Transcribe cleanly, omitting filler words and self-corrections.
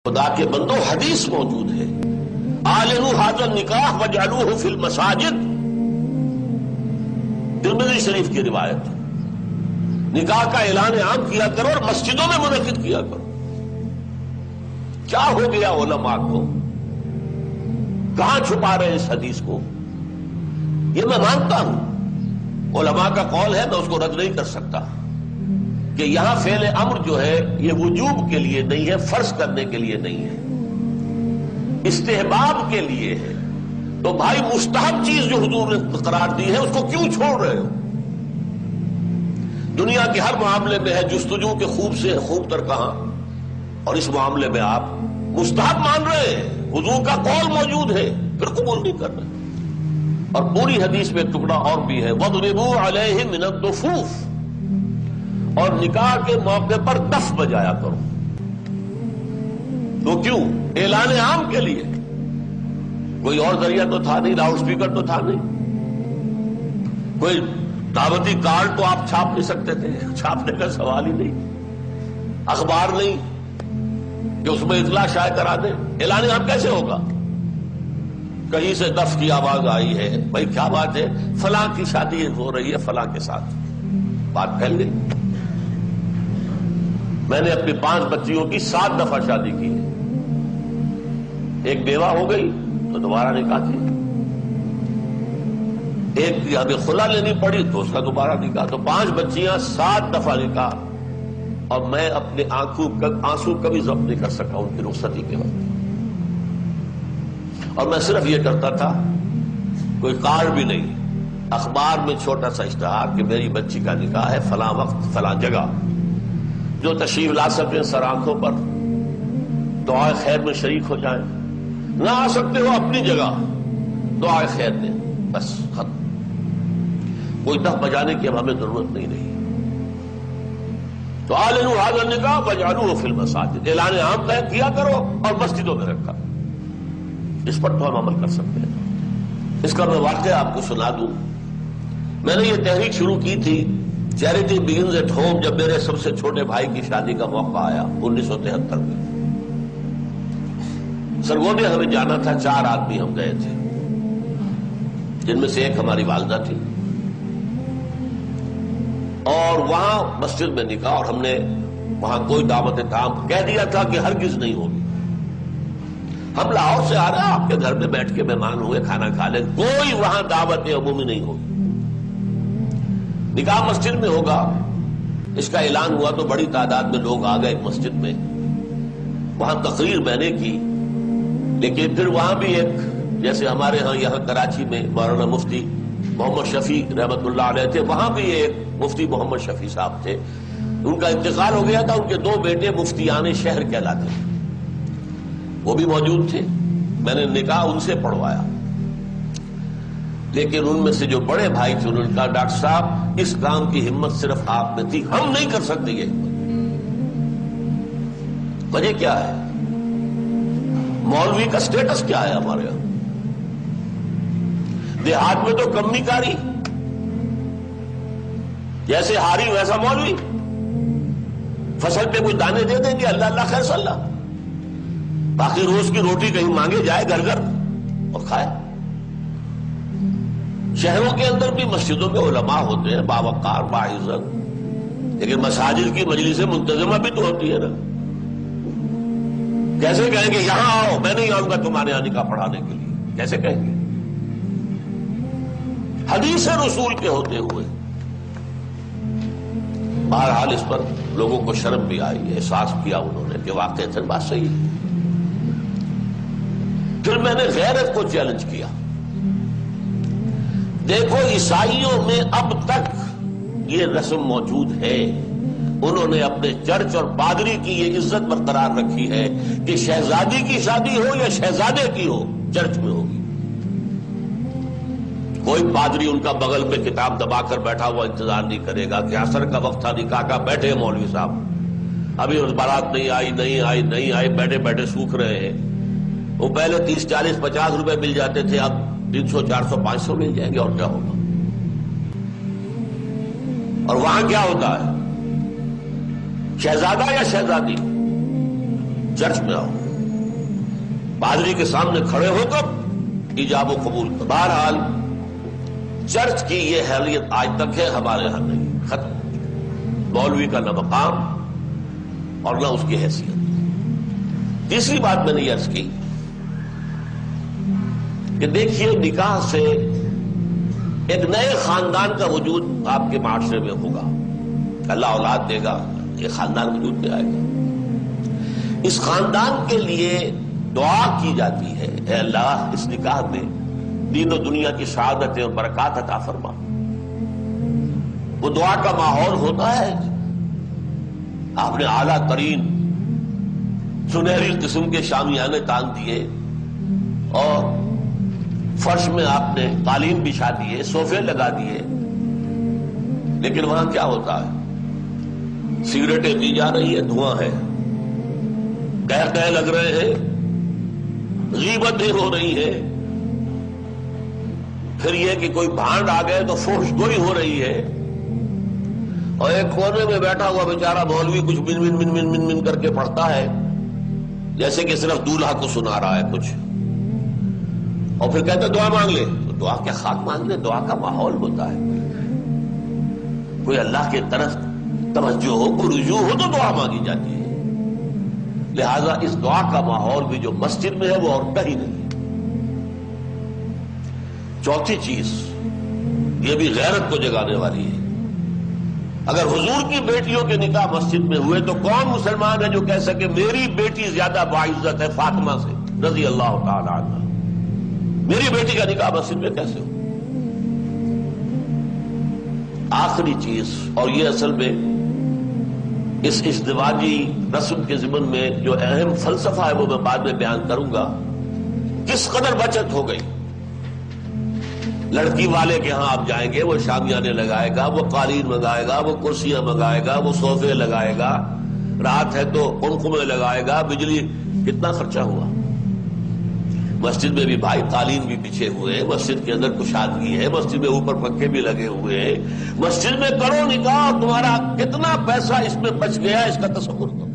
خدا کے بندو حدیث موجود ہے، اعلنوا ھذا النکاح واجعلوہ فی المساجد، ترمذی شریف کی روایت ہے۔ نکاح کا اعلان عام کیا کرو اور مسجدوں میں منعقد کیا کرو۔ کیا ہو گیا علماء کو؟ کہاں چھپا رہے اس حدیث کو؟ یہ میں مانتا ہوں، علماء کا قول ہے، میں اس کو رد نہیں کر سکتا کہ یہاں فعل امر جو ہے یہ وجوب کے لیے نہیں ہے، فرض کرنے کے لیے نہیں ہے، استحباب کے لیے ہے۔ تو بھائی مستحب چیز جو حضور نے قرار دی ہے اس کو کیوں چھوڑ رہے ہو؟ دنیا کے ہر معاملے میں ہے جستجو کے خوب سے خوب تر کہاں، اور اس معاملے میں آپ مستحب مان رہے ہیں، حضور کا قول موجود ہے پھر قبول نہیں کر رہے۔ اور پوری حدیث میں ایک ٹکڑا اور بھی ہے، وَاضْرِبُوا عَلَيْهِمْ مِنَ الضُّفُوفِ، اور نکاح کے موقع پر دف بجایا کرو۔ تو کیوں؟ اعلان عام کے لیے، کوئی اور ذریعہ تو تھا نہیں، لاؤڈ سپیکر تو تھا نہیں، کوئی دعوتی کارڈ تو آپ چھاپ نہیں سکتے تھے، چھاپنے کا سوال ہی نہیں، اخبار نہیں کہ اس میں اطلاع شائع کرا دیں۔ اعلان عام کیسے ہوگا؟ کہیں سے دف کی آواز آئی ہے، بھائی کیا بات ہے؟ فلاں کی شادی ہو رہی ہے فلاں کے ساتھ، بات پھیل گئی۔ میں نے اپنی 5 بچیوں کی 7 دفعہ شادی کی ہے، ایک بیوہ ہو گئی تو دوبارہ نکاح کی، ایک کی آگے خلا لینی پڑی تو اس کا دوبارہ نکاح، تو 5 بچیاں 7 دفعہ نکاح، اور میں اپنے آنسو کبھی ضبط نہیں کر سکا ان کی رخصتی کے وقت۔ اور میں صرف یہ کرتا تھا، کوئی کارڈ بھی نہیں، اخبار میں چھوٹا سا اشتہار کہ میری بچی کا نکاح ہے فلاں وقت فلاں جگہ، جو تشریف لا سکتے سر آنکھوں پر دعائے خیر میں شریک ہو جائیں، نہ آ سکتے ہو اپنی جگہ دعائے خیر دیں، بس ختم۔ کوئی دف بجانے کی اب ہمیں ضرورت نہیں رہی۔ تو اعلنوا ھذا النکاح واجعلوہ فی المساجد، اعلان عام طے کیا کرو اور مسجدوں میں رکھا، اس پر تو ہم عمل کر سکتے ہیں۔ اس کا میں واقعہ آپ کو سنا دوں۔ میں نے یہ تحریک شروع کی تھی چیریٹی بگنز ایٹ ہوم جب میرے سب سے چھوٹے بھائی کی شادی کا موقع آیا 1973 میں۔ سرگودے ہمیں جانا تھا، 4 آدمی ہم گئے تھے، جن میں سے ایک ہماری والدہ تھی، اور وہاں مسجد میں نکاح، اور ہم نے وہاں کوئی دعوت تام کہہ دیا تھا کہ ہرگز نہیں ہوگی۔ ہم لاہور سے آ رہے ہیں، آپ کے گھر میں بیٹھ کے مہمان ہوئے، کھانا کھا لیں، کوئی وہاں دعوت عمومی نہیں ہوگی، نکاح مسجد میں ہوگا۔ اس کا اعلان ہوا تو بڑی تعداد میں لوگ آ گئے مسجد میں، وہاں تقریر میں نے کی، لیکن پھر وہاں بھی ایک، جیسے ہمارے ہاں یہاں کراچی میں مولانا مفتی محمد شفیع رحمت اللہ علیہ تھے، وہاں بھی ایک مفتی محمد شفیع صاحب تھے، ان کا انتقال ہو گیا تھا، ان کے 2 بیٹے مفتیان شہر کہلاتے تھے، وہ بھی موجود تھے، میں نے نکاح ان سے پڑھوایا۔ لیکن ان میں سے جو بڑے بھائی تھے انہوں نے کہا ڈاکٹر صاحب اس کام کی ہمت صرف آپ میں تھی، ہم نہیں کر سکتے یہ۔ وجہ کیا ہے؟ مولوی کا سٹیٹس کیا ہے ہمارے یہاں؟ دیہات میں تو کمی کاری، جیسے ہاری ویسا مولوی، فصل پہ کوئی دانے دے دیں گے، اللہ اللہ خیر صلی اللہ، باقی روز کی روٹی کہیں مانگے جائے گھر گھر اور کھائے۔ شہروں کے اندر بھی مسجدوں میں علماء ہوتے ہیں باوقار باعزت، لیکن مساجد کی مجلس منتظمہ بھی تو ہوتی ہے نا۔ کیسے کہیں گے یہاں آؤ، میں نہیں آؤں گا تمہارے یہاں نکاح پڑھانے کے لیے؟ کیسے کہیں گے؟ حدیث رسول کے ہوتے ہوئے۔ بہرحال اس پر لوگوں کو شرم بھی آئی، احساس کیا انہوں نے کہ واقعی بات صحیح ہے۔ پھر میں نے غیرت کو چیلنج کیا۔ دیکھو عیسائیوں میں اب تک یہ رسم موجود ہے، انہوں نے اپنے چرچ اور پادری کی یہ عزت برقرار رکھی ہے کہ شہزادی کی شادی ہو یا شہزادے کی ہو چرچ میں ہوگی۔ کوئی پادری ان کا بغل میں کتاب دبا کر بیٹھا ہوا انتظار نہیں کرے گا کہ عصر کا وقت تھا نکاح کا، بیٹھے مولوی صاحب ابھی اس بارات نہیں آئی، بیٹھے بیٹھے سوکھ رہے ہیں۔ وہ پہلے 30 40 50 روپے مل جاتے تھے، اب 300 400 500 مل جائیں گے، اور کیا ہوگا؟ اور وہاں کیا ہوتا ہے؟ شہزادہ یا شہزادی چرچ میں آؤ، پادری کے سامنے کھڑے ہو کر ایجاب و قبول کر. بہرحال چرچ کی یہ حیثیت آج تک ہے، ہمارے یہاں نہیں، ختم. مولوی کا نہ مقام اور نہ اس کی حیثیت. تیسری بات میں نے یہ عرض کی کہ دیکھیے نکاح سے ایک نئے خاندان کا وجود آپ کے معاشرے میں ہوگا. اللہ اولاد دے گا، یہ خاندان وجود میں آئے گا. اس خاندان کے لیے دعا کی جاتی ہے، اے اللہ اس نکاح میں دین و دنیا کی سعادتیں اور برکات عطا فرما. وہ دعا کا ماحول ہوتا ہے. آپ نے اعلیٰ ترین سنہری قسم کے شامیانے تان دیے اور فرش میں آپ نے قالین بچھا دیے، صوفے لگا دیے، لیکن وہاں کیا ہوتا ہے؟ سگریٹیں پی جا رہی ہے، دھواں ہے، قہقہے لگ رہے ہیں، غیبتیں ہو رہی ہے. پھر یہ کہ کوئی بھانڈ آ گئے تو فحش گوئی ہو رہی ہے، اور ایک کونے میں بیٹھا ہوا بیچارہ مولوی کچھ من من من من من من کر کے پڑھتا ہے، جیسے کہ صرف دولہا کو سنا رہا ہے کچھ، اور پھر کہتے دعا مانگ لے. تو دعا کیا خاک مانگ لے؟ دعا کا ماحول ہوتا ہے. کوئی اللہ کی طرف توجہ ہو، کوئی رجوع ہو تو دعا مانگی جاتی ہے. لہذا اس دعا کا ماحول بھی جو مسجد میں ہے وہ اور کہیں نہیں. چوتھی چیز یہ بھی غیرت کو جگانے والی ہے. اگر حضور کی بیٹیوں کے نکاح مسجد میں ہوئے تو کون مسلمان ہے جو کہہ سکے میری بیٹی زیادہ باعزت ہے فاطمہ سے رضی اللہ تعالی عنہ؟ میری بیٹی کا نکاح مسجد میں کیسے ہو؟ آخری چیز، اور یہ اصل میں اس ازدواجی رسم کے ضمن میں جو اہم فلسفہ ہے وہ میں بعد میں بیان کروں گا. کس قدر بچت ہو گئی. لڑکی والے کے ہاں آپ جائیں گے، وہ شامیانے لگائے گا، وہ قالین منگائے گا، وہ کرسیاں منگائے گا، وہ صوفے لگائے گا، رات ہے تو قمقمے لگائے گا، بجلی. کتنا خرچہ ہوا. مسجد میں بھی بھائی قالین بھی بچھے ہوئے ہیں، مسجد کے اندر کشادگی ہے، مسجد میں اوپر پنکھے بھی لگے ہوئے ہیں، مسجد میں کرو نکاح، تمہارا کتنا پیسہ اس میں بچ گیا اس کا تصور کرو.